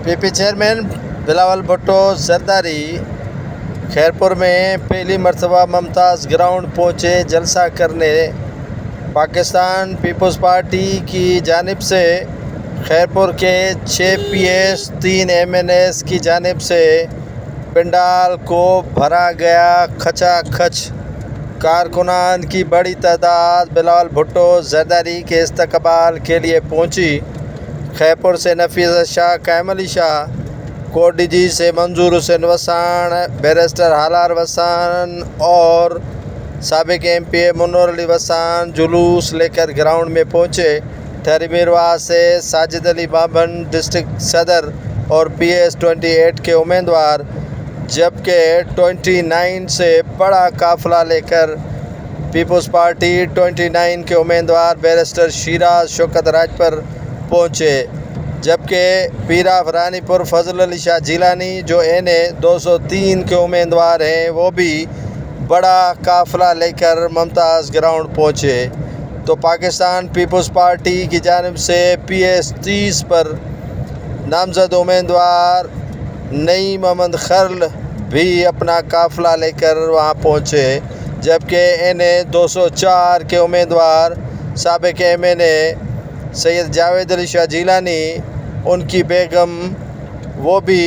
پی P chairman Bilawal Bhutto Zardari Khairpur میں پہلی مرتبہ ممتاز گراؤنڈ پہنچے جلسہ کرنے۔ پاکستان پیپلز پارٹی کی جانب سے خیرپور کے 6 P S 3 M N S کی جانب سے پنڈال کو بھرا گیا کھچا کھچ۔ کارکنان کی بڑی تعداد بلاول بھٹو زرداری کے استقبال کے لیے پہنچی۔ خیرپور سے نفیس شاہ، قائم علی شاہ، کوٹ ڈی جی سے منظور حسین وسان، بیرسٹر حالار وسان اور سابق ایم پی منور علی وسان جلوس لے کر گراؤنڈ میں پہنچے۔ ٹھہری میرواہ سے ساجد علی بابن ڈسٹرکٹ صدر اور پی ایس 28 کے امیدوار، جبکہ 29 سے بڑا قافلہ لے کر پیپلز پارٹی 29 کے امیدوار بیرسٹر شیراز شوکت راج پر پہنچے، جبکہ پیرا فرانی پور فضل علی شاہ جیلانی جو این اے 203 کے امیدوار ہیں وہ بھی بڑا قافلہ لے کر ممتاز گراؤنڈ پہنچے۔ تو پاکستان پیپلز پارٹی کی جانب سے پی ایس 30 پر نامزد امیدوار نعیم محمد خرل بھی اپنا قافلہ لے کر وہاں پہنچے، جبکہ این اے 204 کے امیدوار سابق ایم این اے سید جاوید علی شاہ جیلانی، ان کی بیگم، وہ بھی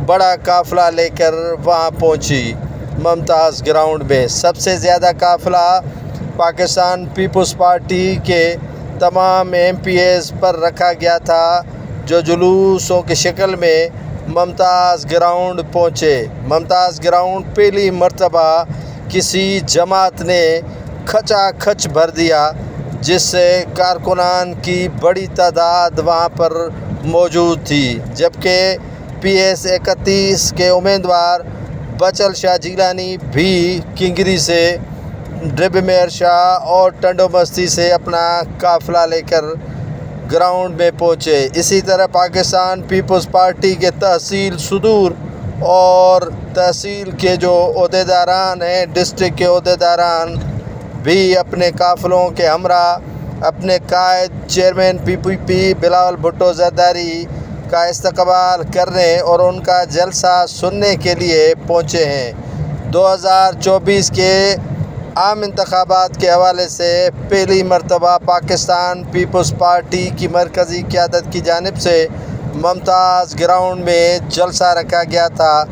بڑا قافلہ لے کر وہاں پہنچی ممتاز گراؤنڈ میں۔ سب سے زیادہ قافلہ پاکستان پیپلز پارٹی کے تمام ایم پی ایز پر رکھا گیا تھا، جو جلوسوں کی شکل میں ممتاز گراؤنڈ پہنچے۔ ممتاز گراؤنڈ پہلی مرتبہ کسی جماعت نے کھچا کھچ بھر دیا، جس سے کارکنان کی بڑی تعداد وہاں پر موجود تھی، جبکہ پی ایس 31 کے امیدوار بچل شاہ جیلانی بھی کنگری سے، ڈرب میر شاہ اور ٹنڈو بستی سے اپنا قافلہ لے کر گراؤنڈ میں پہنچے۔ اسی طرح پاکستان پیپلز پارٹی کے تحصیل صدور اور تحصیل کے جو عہدیداران ہیں، ڈسٹرکٹ کے عہدیداران بھی اپنے قافلوں کے ہمراہ اپنے قائد چیئرمین پی پی پی بلاول بھٹو زرداری کا استقبال کرنے اور ان کا جلسہ سننے کے لیے پہنچے ہیں۔ 2024 کے عام انتخابات کے حوالے سے پہلی مرتبہ پاکستان پیپلز پارٹی کی مرکزی قیادت کی جانب سے ممتاز گراؤنڈ میں جلسہ رکھا گیا تھا،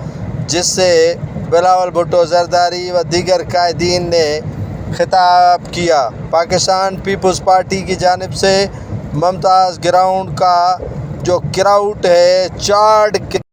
جس سے بلاول بھٹو زرداری و دیگر قائدین نے خطاب کیا۔ پاکستان پیپلز پارٹی کی جانب سے ممتاز گراؤنڈ کا جو کراؤڈ ہے، چارڈ